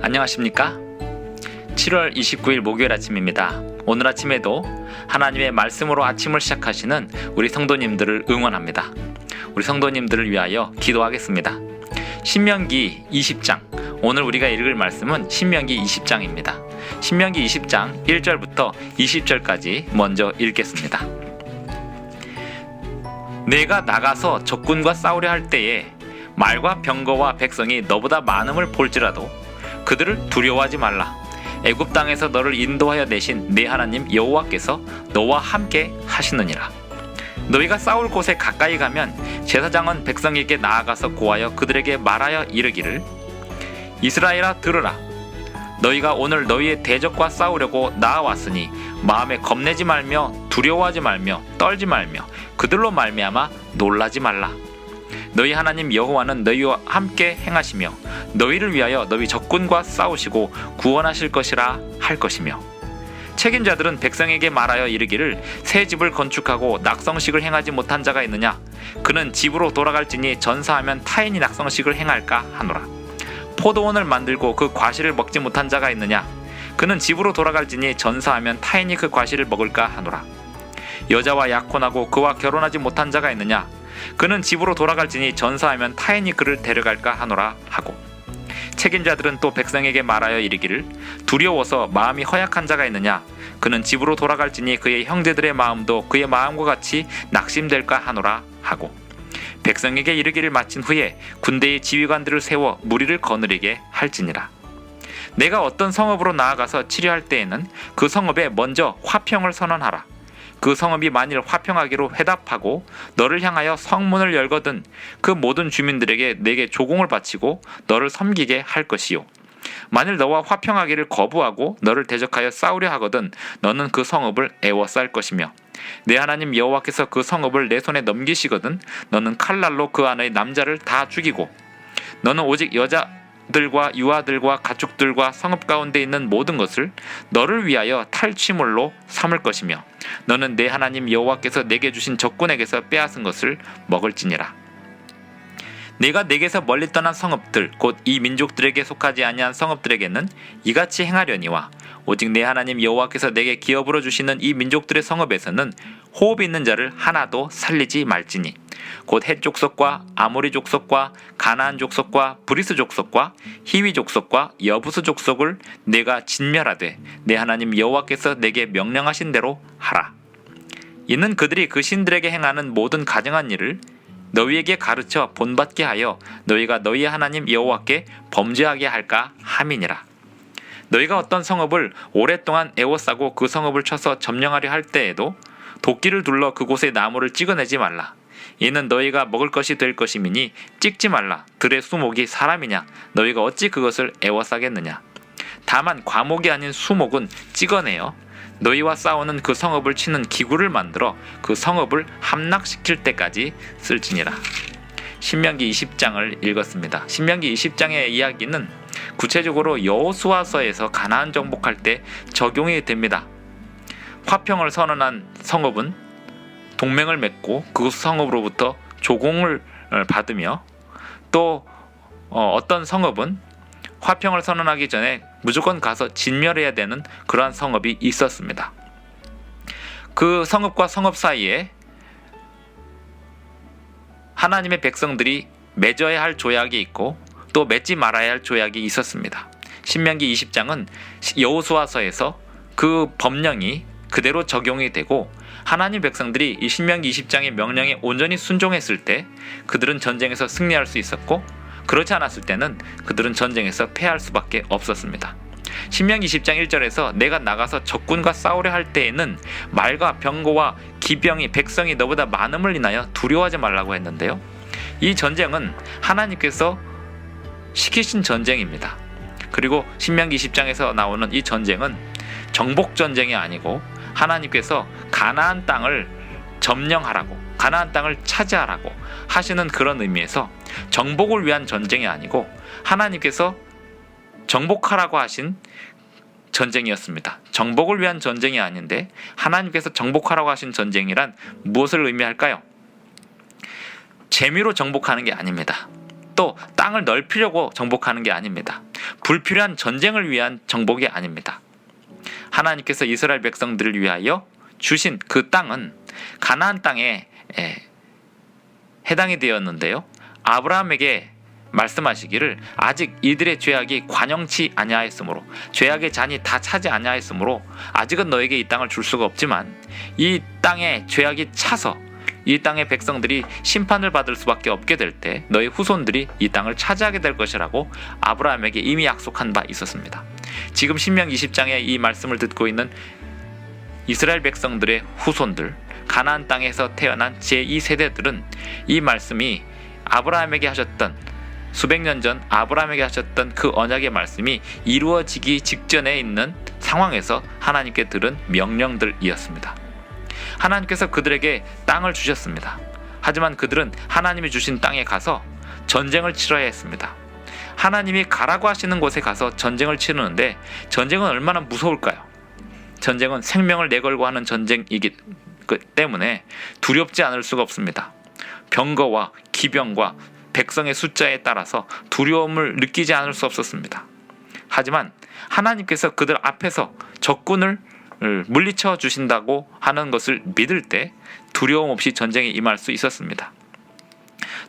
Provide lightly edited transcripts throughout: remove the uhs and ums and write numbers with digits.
안녕하십니까? 7월 29일 목요일 아침입니다. 오늘 아침에도 하나님의 말씀으로 아침을 시작하시는 우리 성도님들을 응원합니다. 우리 성도님들을 위하여 기도하겠습니다. 신명기 20장, 오늘 우리가 읽을 말씀은 신명기 20장입니다. 신명기 20장 1절부터 20절까지 먼저 읽겠습니다. 내가 나가서 적군과 싸우려 할 때에 말과 병거와 백성이 너보다 많음을 볼지라도 그들을 두려워하지 말라. 애굽 땅에서 너를 인도하여 내신 네 하나님 여호와께서 너와 함께 하시느니라. 너희가 싸울 곳에 가까이 가면 제사장은 백성에게 나아가서 고하여 그들에게 말하여 이르기를, 이스라엘아 들으라. 너희가 오늘 너희의 대적과 싸우려고 나아왔으니 마음에 겁내지 말며 두려워하지 말며 떨지 말며 그들로 말미암아 놀라지 말라. 너희 하나님 여호와는 너희와 함께 행하시며 너희를 위하여 너희 적군과 싸우시고 구원하실 것이라 할 것이며, 책임자들은 백성에게 말하여 이르기를, 새 집을 건축하고 낙성식을 행하지 못한 자가 있느냐? 그는 집으로 돌아갈지니 전사하면 타인이 낙성식을 행할까 하노라. 포도원을 만들고 그 과실을 먹지 못한 자가 있느냐? 그는 집으로 돌아갈지니 전사하면 타인이 그 과실을 먹을까 하노라. 여자와 약혼하고 그와 결혼하지 못한 자가 있느냐? 그는 집으로 돌아갈지니 전사하면 타인이 그를 데려갈까 하노라 하고, 책임자들은 또 백성에게 말하여 이르기를, 두려워서 마음이 허약한 자가 있느냐? 그는 집으로 돌아갈지니 그의 형제들의 마음도 그의 마음과 같이 낙심될까 하노라 하고, 백성에게 이르기를 마친 후에 군대의 지휘관들을 세워 무리를 거느리게 할지니라. 내가 어떤 성읍으로 나아가서 치료할 때에는 그 성읍에 먼저 화평을 선언하라. 그 성읍이 만일 화평하기로 회답하고 너를 향하여 성문을 열거든 그 모든 주민들에게 내게 조공을 바치고 너를 섬기게 할 것이요. 만일 너와 화평하기를 거부하고 너를 대적하여 싸우려 하거든 너는 그 성읍을 애워쌀 것이며, 내 하나님 여호와께서 그 성읍을 내 손에 넘기시거든 너는 칼날로 그 안의 남자를 다 죽이고, 너는 오직 여자들과 유아들과 가축들과 성읍 가운데 있는 모든 것을 너를 위하여 탈취물로 삼을 것이며, 너는 내 하나님 여호와께서 내게 주신 적군에게서 빼앗은 것을 먹을지니라. 내가 내게서 멀리 떠난 성읍들 곧 이 민족들에게 속하지 아니한 성읍들에게는 이같이 행하려니와, 오직 내 하나님 여호와께서 내게 기업으로 주시는 이 민족들의 성읍에서는 호흡 있는 자를 하나도 살리지 말지니, 곧 헷 족속과 아모리 족속과 가나안 족속과 브리스 족속과 히위 족속과 여부스 족속을 내가 진멸하되 내 하나님 여호와께서 내게 명령하신 대로 하라. 이는 그들이 그 신들에게 행하는 모든 가증한 일을 너희에게 가르쳐 본받게 하여 너희가 너희 하나님 여호와께 범죄하게 할까 함이니라. 너희가 어떤 성읍을 오랫동안 애워싸고 그 성읍을 쳐서 점령하려 할 때에도 도끼를 둘러 그곳의 나무를 찍어내지 말라. 이는 너희가 먹을 것이 될 것임이니 찍지 말라. 들의 수목이 사람이냐? 너희가 어찌 그것을 애워싸겠느냐? 다만 과목이 아닌 수목은 찍어내어 너희와 싸우는 그 성읍을 치는 기구를 만들어 그 성읍을 함락시킬 때까지 쓸지니라. 신명기 20장을 읽었습니다. 신명기 20장의 이야기는 구체적으로 여호수아서에서 가나안 정복할 때 적용이 됩니다. 화평을 선언한 성읍은 동맹을 맺고 그 성읍으로부터 조공을 받으며, 또 어떤 성읍은 화평을 선언하기 전에 무조건 가서 진멸해야 되는 그러한 성읍이 있었습니다. 그 성읍과 성읍 사이에 하나님의 백성들이 맺어야 할 조약이 있고 또 맺지 말아야 할 조약이 있었습니다. 신명기 20장은 여호수아서에서 그 법령이 그대로 적용이 되고, 하나님 백성들이 이 신명기 20장의 명령에 온전히 순종했을 때 그들은 전쟁에서 승리할 수 있었고, 그렇지 않았을 때는 그들은 전쟁에서 패할 수밖에 없었습니다. 신명기 10장 1절에서 내가 나가서 적군과 싸우려 할 때에는 말과 병거와 기병이 백성이 너보다 많음을 인하여 두려워하지 말라고 했는데요, 이 전쟁은 하나님께서 시키신 전쟁입니다. 그리고 신명기 10장에서 나오는 이 전쟁은 정복 전쟁이 아니고 하나님께서 가나안 땅을 점령하라고, 가나안 땅을 차지하라고 하시는 그런 의미에서 정복을 위한 전쟁이 아니고 하나님께서 정복하라고 하신 전쟁이었습니다. 정복을 위한 전쟁이 아닌데 하나님께서 정복하라고 하신 전쟁이란 무엇을 의미할까요? 재미로 정복하는 게 아닙니다. 또 땅을 넓히려고 정복하는 게 아닙니다. 불필요한 전쟁을 위한 정복이 아닙니다. 하나님께서 이스라엘 백성들을 위하여 주신 그 땅은 가나안 땅에 해당이 되었는데요. 아브라함에게 말씀하시기를 아직 이들의 죄악이 관영치 아니하였으므로, 죄악의 잔이 다 차지 아니하였으므로 아직은 너에게 이 땅을 줄 수가 없지만 이 땅에 죄악이 차서 이 땅의 백성들이 심판을 받을 수밖에 없게 될 때 너희 후손들이 이 땅을 차지하게 될 것이라고 아브라함에게 이미 약속한 바 있었습니다. 지금 신명기 20장에 이 말씀을 듣고 있는 이스라엘 백성들의 후손들, 가나안 땅에서 태어난 제2세대들은 이 말씀이 아브라함에게 하셨던, 수백 년 전 아브라함에게 하셨던 그 언약의 말씀이 이루어지기 직전에 있는 상황에서 하나님께 들은 명령들이었습니다. 하나님께서 그들에게 땅을 주셨습니다. 하지만 그들은 하나님이 주신 땅에 가서 전쟁을 치러야 했습니다. 하나님이 가라고 하시는 곳에 가서 전쟁을 치르는데 전쟁은 얼마나 무서울까요? 전쟁은 생명을 내걸고 하는 전쟁이기 때문에 두렵지 않을 수가 없습니다. 병거와 기병과 백성의 숫자에 따라서 두려움을 느끼지 않을 수 없었습니다. 하지만 하나님께서 그들 앞에서 적군을 물리쳐 주신다고 하는 것을 믿을 때 두려움 없이 전쟁에 임할 수 있었습니다.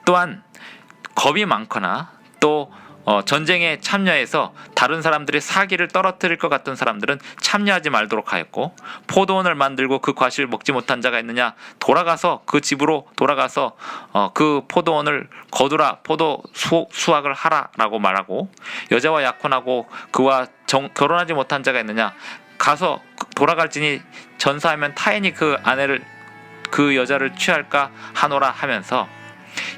또한 겁이 많거나 또 전쟁에 참여해서 다른 사람들의 사기를 떨어뜨릴 것 같은 사람들은 참여하지 말도록 하였고, 포도원을 만들고 그 과실을 먹지 못한 자가 있느냐, 돌아가서 그 집으로 돌아가서 그 포도원을 거두라, 포도 수확을 하라라고 말하고, 여자와 약혼하고 그와 결혼하지 못한 자가 있느냐, 가서 돌아갈지니 전사하면 타인이 그 아내를, 그 여자를 취할까 하노라 하면서,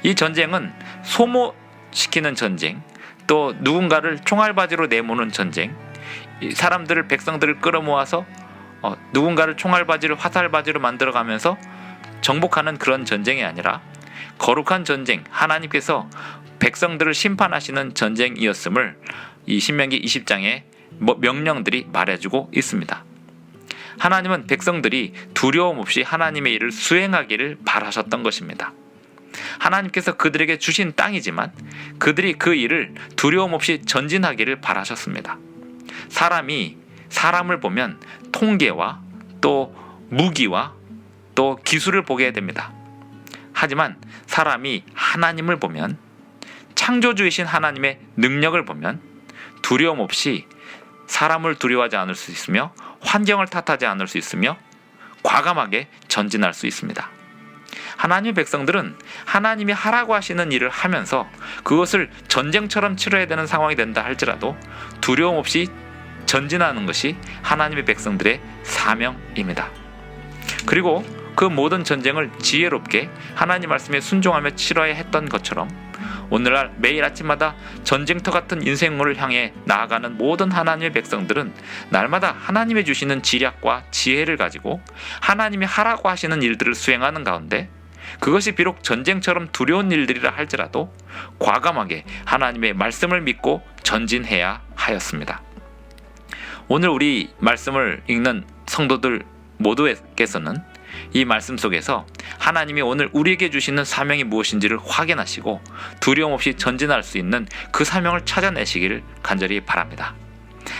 이 전쟁은 소모시키는 전쟁, 또 누군가를 총알바지로 내모는 전쟁, 사람들을, 백성들을 끌어모아서 누군가를 총알바지를 화살바지로 만들어가면서 정복하는 그런 전쟁이 아니라 거룩한 전쟁, 하나님께서 백성들을 심판하시는 전쟁이었음을 이 신명기 20장의 명령들이 말해주고 있습니다. 하나님은 백성들이 두려움 없이 하나님의 일을 수행하기를 바라셨던 것입니다. 하나님께서 그들에게 주신 땅이지만 그들이 그 일을 두려움 없이 전진하기를 바라셨습니다. 사람이 사람을 보면 통계와 또 무기와 또 기술을 보게 됩니다. 하지만 사람이 하나님을 보면, 창조주이신 하나님의 능력을 보면 두려움 없이 사람을 두려워하지 않을 수 있으며 환경을 탓하지 않을 수 있으며 과감하게 전진할 수 있습니다. 하나님의 백성들은 하나님이 하라고 하시는 일을 하면서 그것을 전쟁처럼 치러야 되는 상황이 된다 할지라도 두려움 없이 전진하는 것이 하나님의 백성들의 사명입니다. 그리고 그 모든 전쟁을 지혜롭게 하나님 말씀에 순종하며 치러야 했던 것처럼 오늘날 매일 아침마다 전쟁터 같은 인생을 향해 나아가는 모든 하나님의 백성들은 날마다 하나님이 주시는 지략과 지혜를 가지고 하나님이 하라고 하시는 일들을 수행하는 가운데, 그것이 비록 전쟁처럼 두려운 일들이라 할지라도 과감하게 하나님의 말씀을 믿고 전진해야 하였습니다. 오늘 우리 말씀을 읽는 성도들 모두에게서는 이 말씀 속에서 하나님이 오늘 우리에게 주시는 사명이 무엇인지를 확인하시고 두려움 없이 전진할 수 있는 그 사명을 찾아내시기를 간절히 바랍니다.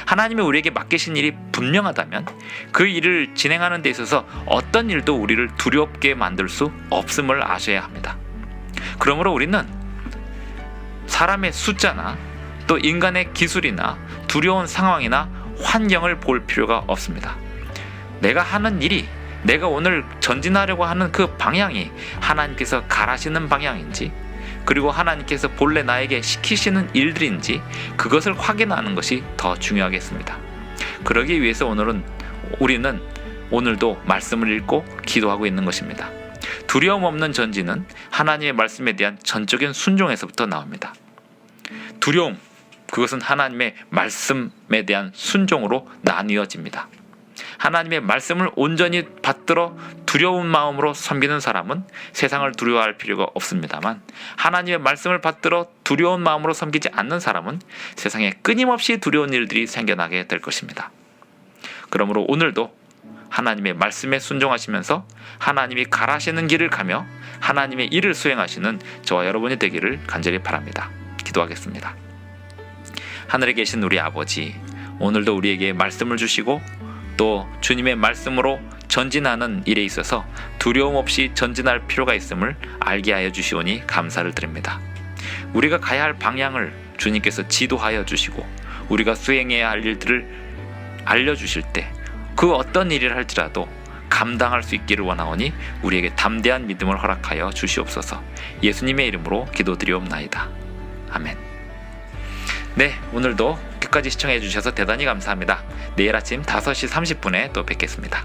하나님이 우리에게 맡기신 일이 분명하다면 그 일을 진행하는 데 있어서 어떤 일도 우리를 두렵게 만들 수 없음을 아셔야 합니다. 그러므로 우리는 사람의 숫자나 또 인간의 기술이나 두려운 상황이나 환경을 볼 필요가 없습니다. 내가 하는 일이, 내가 오늘 전진하려고 하는 그 방향이 하나님께서 가라시는 방향인지, 그리고 하나님께서 본래 나에게 시키시는 일들인지 그것을 확인하는 것이 더 중요하겠습니다. 그러기 위해서 우리는 오늘도 말씀을 읽고 기도하고 있는 것입니다. 두려움 없는 전진은 하나님의 말씀에 대한 전적인 순종에서부터 나옵니다. 두려움, 그것은 하나님의 말씀에 대한 순종으로 나뉘어집니다. 하나님의 말씀을 온전히 받들어 두려운 마음으로 섬기는 사람은 세상을 두려워할 필요가 없습니다만, 하나님의 말씀을 받들어 두려운 마음으로 섬기지 않는 사람은 세상에 끊임없이 두려운 일들이 생겨나게 될 것입니다. 그러므로 오늘도 하나님의 말씀에 순종하시면서 하나님이 가라시는 길을 가며 하나님의 일을 수행하시는 저와 여러분이 되기를 간절히 바랍니다. 기도하겠습니다. 하늘에 계신 우리 아버지, 오늘도 우리에게 말씀을 주시고 또 주님의 말씀으로 전진하는 일에 있어서 두려움 없이 전진할 필요가 있음을 알게 하여 주시오니 감사를 드립니다. 우리가 가야 할 방향을 주님께서 지도하여 주시고 우리가 수행해야 할 일들을 알려주실 때 그 어떤 일을 할지라도 감당할 수 있기를 원하오니 우리에게 담대한 믿음을 허락하여 주시옵소서. 예수님의 이름으로 기도드리옵나이다. 아멘. 네, 오늘도 끝까지 시청해 주셔서 대단히 감사합니다. 내일 아침 5시 30분에 또 뵙겠습니다.